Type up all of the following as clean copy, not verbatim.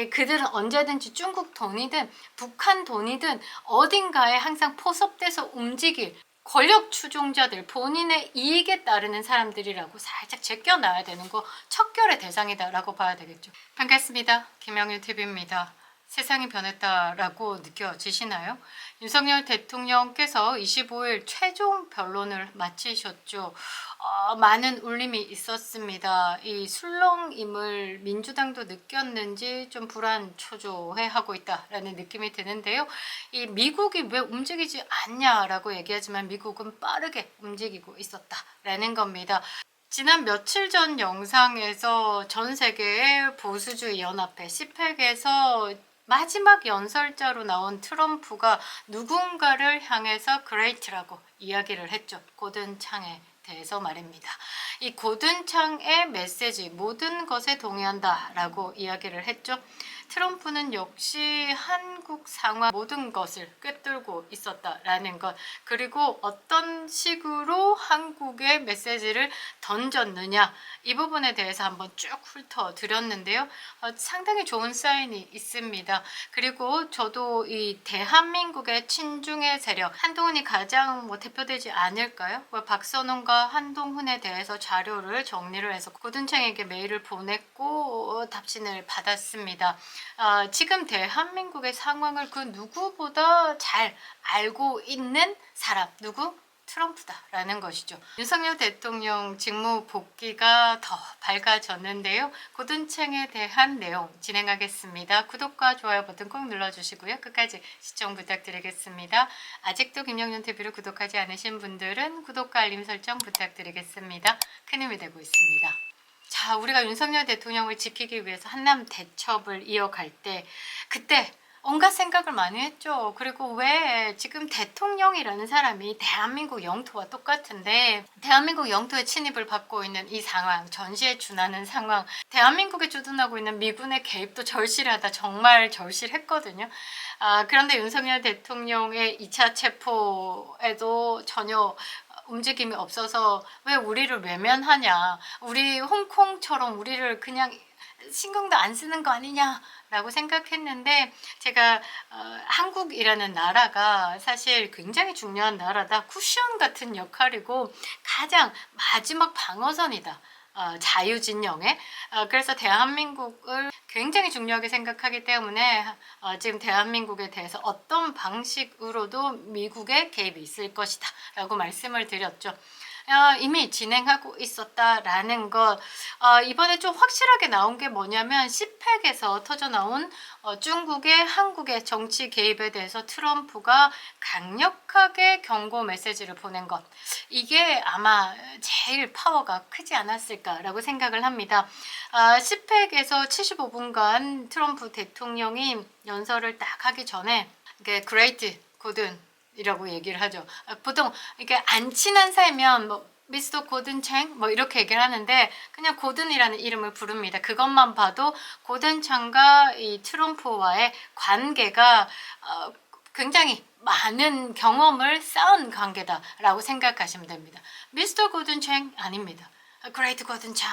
그들은 언제든지 중국 돈이든 북한 돈이든 어딘가에 항상 포섭돼서 움직일 권력 추종자들, 본인의 이익에 따르는 사람들이라고 살짝 제껴놔야 되는 거 척결의 대상이다라고 봐야 되겠죠. 반갑습니다. 김영일 TV입니다. 세상이 변했다라고 느껴지시나요? 윤석열 대통령께서 25일 최종 변론을 마치셨죠. 많은 울림이 있었습니다. 이 술렁임을 민주당도 느꼈는지 좀 불안 초조해하고 있다라는 느낌이 드는데요. 이 미국이 왜 움직이지 않냐라고 얘기하지만 미국은 빠르게 움직이고 있었다라는 겁니다. 지난 며칠 전 영상에서 전 세계의 보수주의 연합회 시펙에서 마지막 연설자로 나온 트럼프가 누군가를 향해서 그레이트라고 이야기를 했죠. 고든 창에 대해서 말입니다. 이 고든 창의 메시지 모든 것에 동의한다 라고 이야기를 했죠. 트럼프는 역시 한국 상황 모든 것을 꿰뚫고 있었다라는 것, 그리고 어떤 식으로 한국의 메시지를 던졌느냐, 이 부분에 대해서 한번 쭉 훑어드렸는데요. 상당히 좋은 사인이 있습니다. 그리고 저도 이 대한민국의 친중의 세력 한동훈이 가장 대표되지 않을까요? 박선원과 한동훈에 대해서 자료를 정리를 해서 고든창에게 메일을 보냈고 답신을 받았습니다. 지금 대한민국의 상황을 그 누구보다 잘 알고 있는 사람, 누구? 트럼프다라는 것이죠. 윤석열 대통령 직무 복귀가 더 밝아졌는데요. 고든창에 대한 내용 진행하겠습니다. 구독과 좋아요 버튼 꼭 눌러주시고요. 끝까지 시청 부탁드리겠습니다. 아직도 김영윤 TV를 구독하지 않으신 분들은 구독과 알림 설정 부탁드리겠습니다. 큰 힘이 되고 있습니다. 자, 우리가 윤석열 대통령을 지키기 위해서 한남 대첩을 이어갈 때 그때 온갖 생각을 많이 했죠. 그리고 왜 지금 대통령이라는 사람이 대한민국 영토와 똑같은데 대한민국 영토에 침입을 받고 있는 이 상황, 전시에 준하는 상황, 대한민국에 주둔하고 있는 미군의 개입도 절실하다, 정말 절실했거든요. 그런데 윤석열 대통령의 2차 체포에도 전혀 움직임이 없어서 왜 우리를 외면하냐, 우리 홍콩처럼 우리를 그냥 신경도 안 쓰는 거 아니냐라고 생각했는데 제가 한국이라는 나라가 사실 굉장히 중요한 나라다, 쿠션 같은 역할이고 가장 마지막 방어선이다. 자유진영에 그래서 대한민국을 굉장히 중요하게 생각하기 때문에 지금 대한민국에 대해서 어떤 방식으로도 미국의 개입이 있을 것이다 라고 말씀을 드렸죠. 이미 진행하고 있었다라는 것, 이번에 좀 확실하게 나온 게 뭐냐면 시펙에서 터져나온 중국의 한국의 정치 개입에 대해서 트럼프가 강력하게 경고 메시지를 보낸 것, 이게 아마 제일 파워가 크지 않았을까라고 생각을 합니다. 시펙에서 75분간 트럼프 대통령이 연설을 딱 하기 전에 그레이트 고든 이라고 얘기를 하죠. 보통 이렇게 안 친한 사이면 미스터 고든창 이렇게 얘기를 하는데 그냥 고든이라는 이름을 부릅니다. 그것만 봐도 고든창과 이 트럼프와의 관계가 굉장히 많은 경험을 쌓은 관계다라고 생각하시면 됩니다. 미스터 고든창 아닙니다. 그레이트 고든창.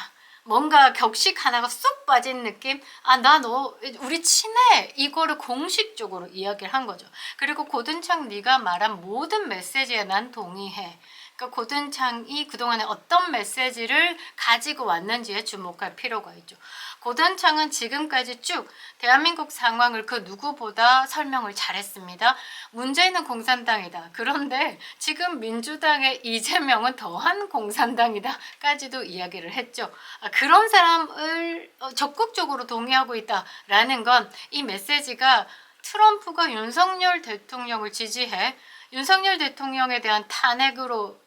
뭔가 격식 하나가 쏙 빠진 느낌? 나 너 우리 친해, 이거를 공식적으로 이야기를 한 거죠. 그리고 고든창 네가 말한 모든 메시지에 난 동의해. 그러니까 고든창이 그동안에 어떤 메시지를 가지고 왔는지에 주목할 필요가 있죠. 고든창은 지금까지 쭉 대한민국 상황을 그 누구보다 설명을 잘했습니다. 문제는 공산당이다. 그런데 지금 민주당의 이재명은 더한 공산당이다까지도 이야기를 했죠. 그런 사람을 적극적으로 동의하고 있다라는 건 이 메시지가 트럼프가 윤석열 대통령을 지지해 윤석열 대통령에 대한 탄핵으로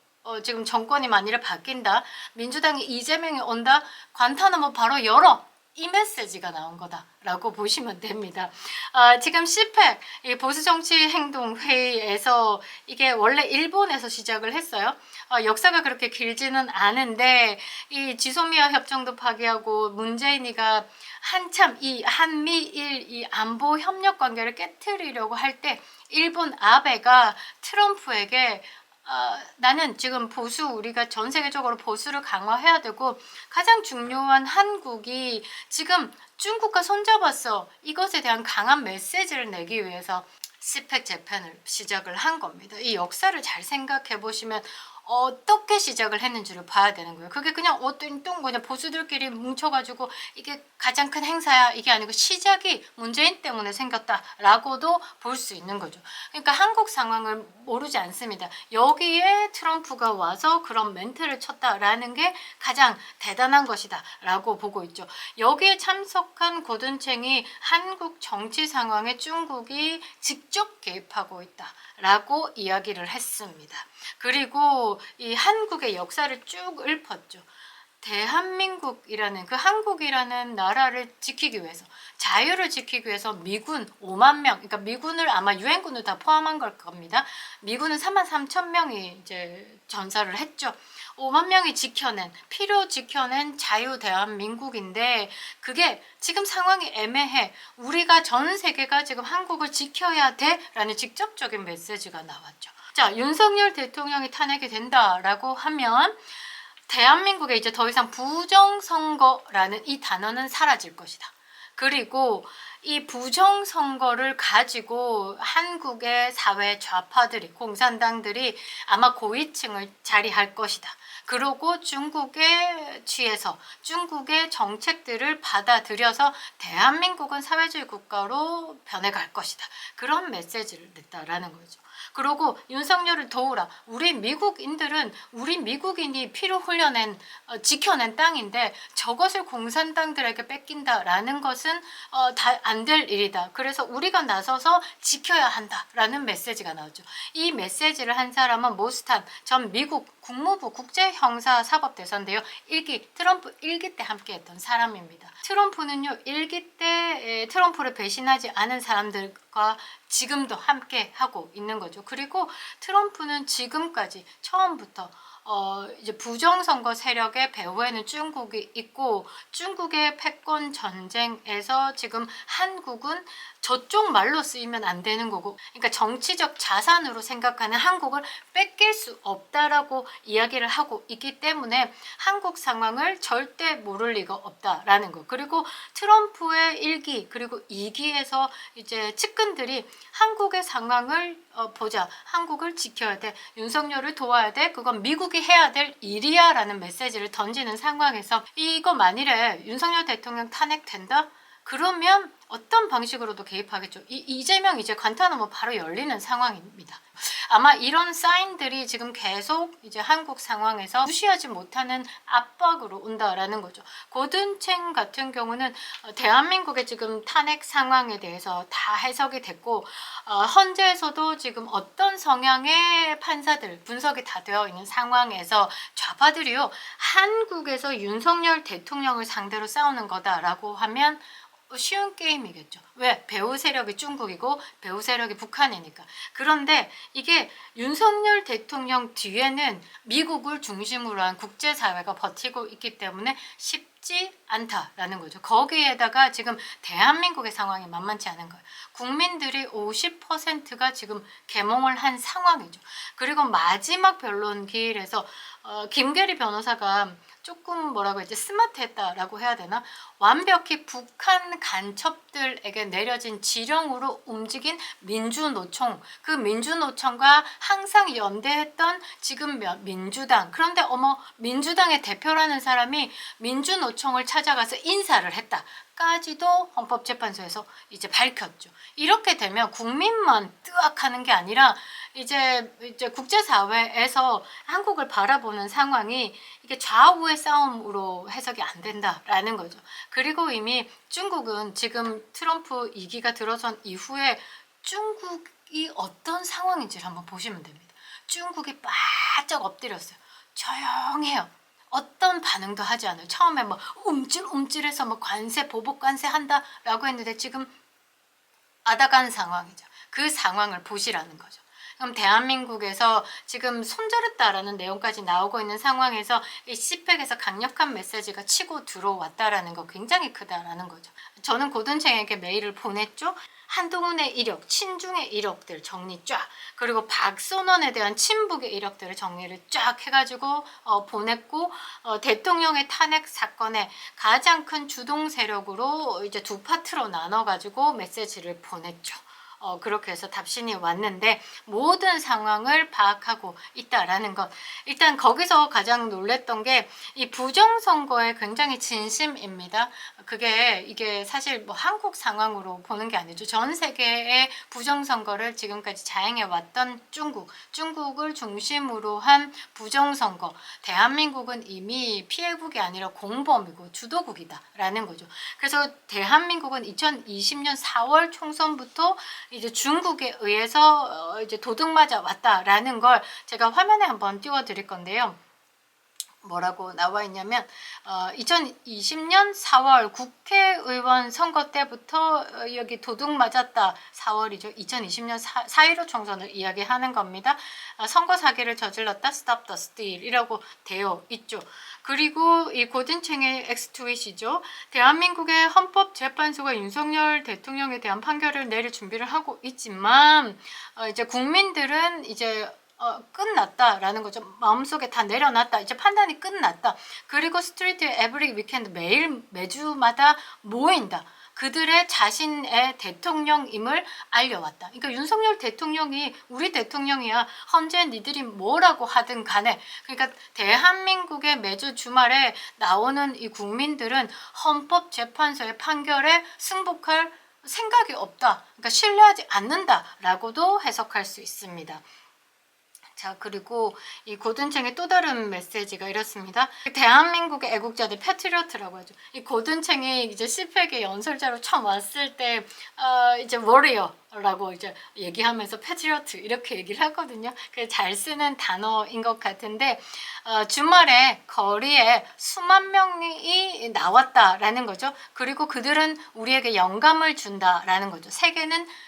지금 정권이 만일에 바뀐다, 민주당이 이재명이 온다, 관타나모 바로 열어, 이 메시지가 나온 거다라고 보시면 됩니다. 지금 시펙 보수정치행동회의에서 이게 원래 일본에서 시작을 했어요. 역사가 그렇게 길지는 않은데 이 지소미아 협정도 파기하고 문재인이가 한참 이 한미일 이 안보 협력 관계를 깨트리려고 할 때 일본 아베가 트럼프에게 나는 지금 보수, 우리가 전 세계적으로 보수를 강화해야 되고 가장 중요한 한국이 지금 중국과 손잡았어. 이것에 대한 강한 메시지를 내기 위해서 스펙 재팬을 시작을 한 겁니다. 이 역사를 잘 생각해 보시면 어떻게 시작을 했는지를 봐야 되는 거예요. 그게 그냥 그냥 보수들끼리 뭉쳐가지고 이게 가장 큰 행사야 이게 아니고 시작이 문재인 때문에 생겼다라고도 볼 수 있는 거죠. 그러니까 한국 상황을 모르지 않습니다. 여기에 트럼프가 와서 그런 멘트를 쳤다라는 게 가장 대단한 것이다 라고 보고 있죠. 여기에 참석한 고든챙이 한국 정치 상황에 중국이 직접 개입하고 있다 라고 이야기를 했습니다. 그리고 이 한국의 역사를 쭉 읊었죠. 대한민국이라는 그 한국이라는 나라를 지키기 위해서 자유를 지키기 위해서 미군 5만 명, 그러니까 미군을 아마 유엔군을 다 포함한 걸 겁니다. 미군은 33,000명이 이제 전사를 했죠. 5만 명이 필요 지켜낸 자유 대한민국인데 그게 지금 상황이 애매해. 우리가 전 세계가 지금 한국을 지켜야 돼 라는 직접적인 메시지가 나왔죠. 자, 윤석열 대통령이 탄핵이 된다라고 하면 대한민국에 이제 더 이상 부정선거라는 이 단어는 사라질 것이다. 그리고 이 부정선거를 가지고 한국의 사회 좌파들이 공산당들이 아마 고위층을 자리할 것이다. 그리고 중국에 취해서 중국의 정책들을 받아들여서 대한민국은 사회주의 국가로 변해갈 것이다. 그런 메시지를 냈다라는 거죠. 그리고 윤석열을 도우라. 우리 미국인이 피로 흘려낸 지켜낸 땅인데 저것을 공산당들에게 뺏긴다라는 것은 다 안 될 일이다. 그래서 우리가 나서서 지켜야 한다라는 메시지가 나오죠. 이 메시지를 한 사람은 모스탄 전 미국 국무부 국제형사사법대사인데요. 트럼프 1기 때 함께했던 사람입니다. 트럼프는요 1기 때 트럼프를 배신하지 않은 사람들과 지금도 함께 하고 있는 거죠. 그리고 트럼프는 지금까지 처음부터 이제 부정선거 세력의 배후에는 중국이 있고 중국의 패권 전쟁에서 지금 한국은 저쪽 말로 쓰이면 안 되는 거고 그러니까 정치적 자산으로 생각하는 한국을 뺏길 수 없다라고 이야기를 하고 있기 때문에 한국 상황을 절대 모를 리가 없다라는 거. 그리고 트럼프의 1기 그리고 2기에서 이제 측근들이 한국의 상황을 보자. 한국을 지켜야 돼. 윤석열을 도와야 돼. 그건 미국이 해야 될 일이야 라는 메시지를 던지는 상황에서 이거 만일에 윤석열 대통령 탄핵된다? 그러면 어떤 방식으로도 개입하겠죠. 이재명 이제 관타나모 바로 열리는 상황입니다. 아마 이런 사인들이 지금 계속 이제 한국 상황에서 무시하지 못하는 압박으로 온다라는 거죠. 고든챙 같은 경우는 대한민국의 지금 탄핵 상황에 대해서 다 해석이 됐고 헌재에서도 지금 어떤 성향의 판사들 분석이 다 되어 있는 상황에서 좌파들이요 한국에서 윤석열 대통령을 상대로 싸우는 거다라고 하면 쉬운 게임이겠죠. 왜? 배후 세력이 중국이고 배후 세력이 북한이니까. 그런데 이게 윤석열 대통령 뒤에는 미국을 중심으로 한 국제사회가 버티고 있기 때문에 쉽지 않다라는 거죠. 거기에다가 지금 대한민국의 상황이 만만치 않은 거예요. 국민들이 50%가 지금 개몽을 한 상황이죠. 그리고 마지막 변론기일에서 김계리 변호사가 조금 뭐라고 했지 스마트했다라고 해야 되나 완벽히 북한 간첩들에게 내려진 지령으로 움직인 민주노총 그 민주노총과 항상 연대했던 지금 민주당 그런데 민주당의 대표라는 사람이 민주노총을 찾아가서 인사를 했다. 까지도 헌법재판소에서 이제 밝혔죠. 이렇게 되면 국민만 뜨악하는 게 아니라 이제 국제사회에서 한국을 바라보는 상황이 이게 좌우의 싸움으로 해석이 안 된다라는 거죠. 그리고 이미 중국은 지금 트럼프 2기가 들어선 이후에 중국이 어떤 상황인지를 한번 보시면 됩니다. 중국이 바짝 엎드렸어요. 조용해요. 어떤 반응도 하지 않아요. 처음에 움찔움찔해서 관세 보복 관세 한다라고 했는데 지금 아다간 상황이죠. 그 상황을 보시라는 거죠. 그럼 대한민국에서 지금 손절했다라는 내용까지 나오고 있는 상황에서 이 CPEC에서 강력한 메시지가 치고 들어왔다라는 거 굉장히 크다라는 거죠. 저는 고든쟁에게 메일을 보냈죠. 한동훈의 이력, 친중의 이력들 정리 쫙, 그리고 박선원에 대한 친북의 이력들을 정리를 쫙 해가지고 보냈고, 대통령의 탄핵 사건에 가장 큰 주동 세력으로 이제 두 파트로 나눠가지고 메시지를 보냈죠. 그렇게 해서 답신이 왔는데 모든 상황을 파악하고 있다라는 것. 일단 거기서 가장 놀랬던 게 이 부정선거에 굉장히 진심입니다. 이게 사실 뭐 한국 상황으로 보는 게 아니죠. 전 세계의 부정선거를 지금까지 자행해 왔던 중국을 중심으로 한 부정선거. 대한민국은 이미 피해국이 아니라 공범이고 주도국이다라는 거죠. 그래서 대한민국은 2020년 4월 총선부터 이제 중국에 의해서 이제 도둑맞아 왔다라는 걸 제가 화면에 한번 띄워드릴 건데요. 뭐라고 나와 있냐면 2020년 4월 국회의원 선거 때부터 여기 도둑 맞았다. 4월이죠. 2020년 4.15 총선을 이야기하는 겁니다. 선거 사기를 저질렀다. Stop the Steal이라고 되어 있죠. 그리고 이 고든챙의 엑스트윗이죠. 대한민국의 헌법재판소가 윤석열 대통령에 대한 판결을 내릴 준비를 하고 있지만 이제 국민들은 이제 끝났다라는 거죠. 마음속에 다 내려놨다. 이제 판단이 끝났다. 그리고 스트리트 에브리 위켄드 매주마다 모인다. 그들의 자신의 대통령임을 알려왔다. 그러니까 윤석열 대통령이 우리 대통령이야. 헌재 니들이 뭐라고 하든 간에. 그러니까 대한민국의 매주 주말에 나오는 이 국민들은 헌법재판소의 판결에 승복할 생각이 없다. 그러니까 신뢰하지 않는다라고도 해석할 수 있습니다. 자, 그리고 이 고든챙의 또 다른 메시지가 이렇습니다. 대한민국의 애국자들 패트리어트라고 하죠. 이 고든챙이 이제 CPEC의 연설자로 처음 왔을 때 이제 워리어라고 이제 얘기하면서 패트리어트 이렇게 얘기를 하거든요. 잘 쓰는 단어인 것 같은데 주말에 거리에 수만 명이 나왔다라는 거죠. 그리고 그들은 우리에게 영감을 준다라는 거죠.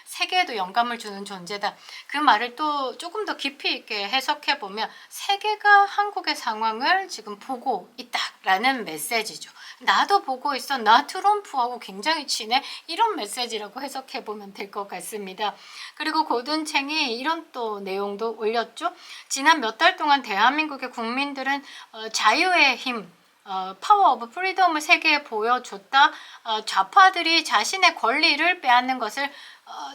세계에도 영감을 주는 존재다. 그 말을 또 조금 더 깊이 있게 해석해 보면 세계가 한국의 상황을 지금 보고 있다라는 메시지죠. 나도 보고 있어. 나 트럼프하고 굉장히 친해. 이런 메시지라고 해석해 보면 될 것 같습니다. 그리고 고든챙이 이런 또 내용도 올렸죠. 지난 몇 달 동안 대한민국의 국민들은 자유의 힘, 파워 오브 프리덤을 세계에 보여줬다. 좌파들이 자신의 권리를 빼앗는 것을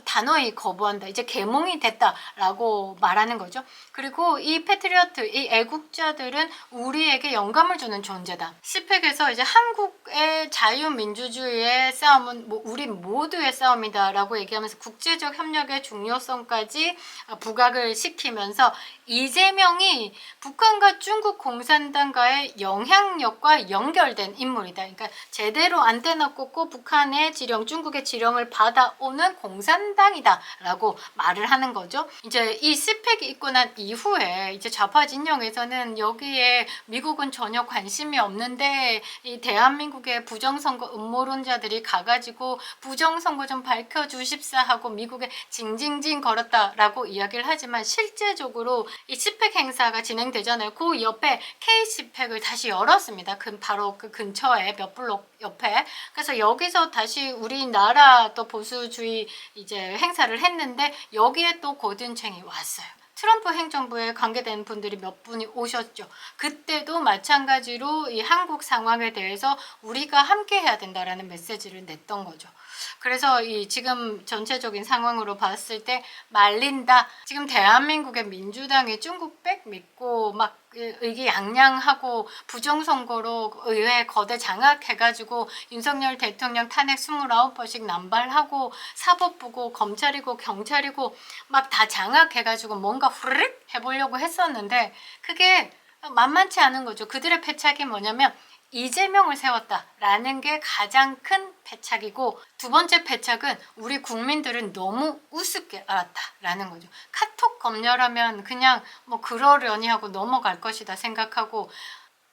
단호히 거부한다. 이제 계몽이 됐다라고 말하는 거죠. 그리고 이 패트리어트, 이 애국자들은 우리에게 영감을 주는 존재다. CPEC에서 이제 한국의 자유민주주의의 싸움은 우리 모두의 싸움이다라고 얘기하면서 국제적 협력의 중요성까지 부각을 시키면서 이재명이 북한과 중국 공산당과의 영향력과 연결된 인물이다. 그러니까 제대로 안테나 꽂고 북한의 지령, 중국의 지령을 받아오는 공산당이다라고 말을 하는 거죠. 이제 이 CPEC이 있고 난 이후에 이제 좌파 진영에서는 여기에 미국은 전혀 관심이 없는데 이 대한민국의 부정선거 음모론자들이 가가지고 부정선거 좀 밝혀주십사 하고 미국에 징징징 걸었다라고 이야기를 하지만 실제적으로 이 CPEC 행사가 진행되잖아요. 그 옆에 K-CPEC을 다시 열었습니다. 바로 그 근처에 몇 블록 옆에. 그래서 여기서 다시 우리나라 또 보수주의 이제 행사를 했는데 여기에 또 고든챙이 왔어요. 트럼프 행정부에 관계된 분들이 몇 분이 오셨죠. 그때도 마찬가지로 이 한국 상황에 대해서 우리가 함께 해야 된다라는 메시지를 냈던 거죠. 그래서 이 지금 전체적인 상황으로 봤을 때 말린다. 지금 대한민국의 민주당이 중국백 믿고 막 의기양양하고 부정선거로 의회 거대 장악해가지고 윤석열 대통령 탄핵 29번씩 남발하고 사법부고 검찰이고 경찰이고 막 다 장악해가지고 뭔가 후르륵 해보려고 했었는데 그게 만만치 않은 거죠. 그들의 패착이 뭐냐면 이재명을 세웠다라는 게 가장 큰 패착이고 두 번째 패착은 우리 국민들은 너무 우습게 알았다라는 거죠. 카톡 검열하면 그냥 뭐 그러려니 하고 넘어갈 것이다 생각하고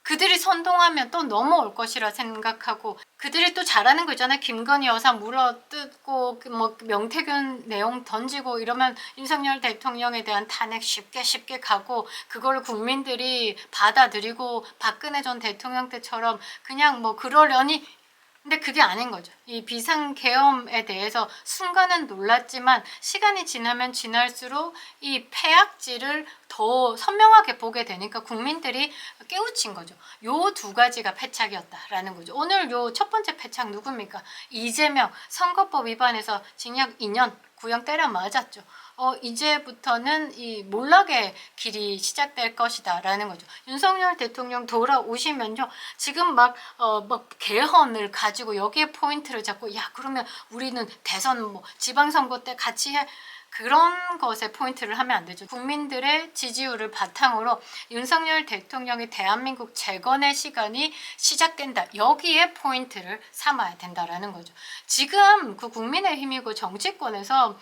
그들이 선동하면 또 넘어올 것이라 생각하고, 그들이 또 잘하는 거 있잖아요. 김건희 여사 물어뜯고 뭐 명태균 내용 던지고 이러면 윤석열 대통령에 대한 탄핵 쉽게 가고, 그걸 국민들이 받아들이고 박근혜 전 대통령 때처럼 그냥 뭐 그러려니. 근데 그게 아닌 거죠. 이 비상계엄에 대해서 순간은 놀랐지만 시간이 지나면 지날수록 이 폐악질을 더 선명하게 보게 되니까 국민들이 깨우친 거죠. 요 두 가지가 패착이었다라는 거죠. 오늘 요 첫 번째 패착 누굽니까? 이재명 선거법 위반해서 징역 2년 구형 때려 맞았죠. 이제부터는 이 몰락의 길이 시작될 것이다 라는 거죠. 윤석열 대통령 돌아오시면요, 지금 막 개헌을 가지고 여기에 포인트를 잡고, 야 그러면 우리는 대선 뭐 지방선거 때 같이 해, 그런 것에 포인트를 하면 안 되죠. 국민들의 지지율을 바탕으로 윤석열 대통령이 대한민국 재건의 시간이 시작된다, 여기에 포인트를 삼아야 된다라는 거죠. 지금 그 국민의힘이고 정치권에서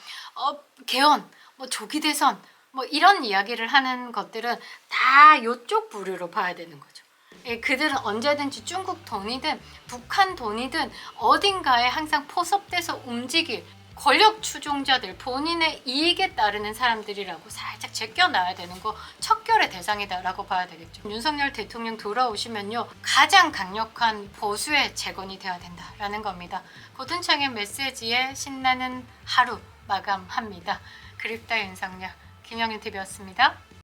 개헌, 뭐 조기 대선, 뭐 이런 이야기를 하는 것들은 다 요쪽 부류로 봐야 되는 거죠. 그들은 언제든지 중국 돈이든 북한 돈이든 어딘가에 항상 포섭돼서 움직일 권력 추종자들, 본인의 이익에 따르는 사람들이라고 살짝 제껴놔야 되는 거 척결의 대상이다라고 봐야 되겠죠. 윤석열 대통령 돌아오시면요, 가장 강력한 보수의 재건이 되어야 된다라는 겁니다. 고든창의 메시지에 신나는 하루 마감합니다. 그립다 윤석열, 김영윤 TV였습니다.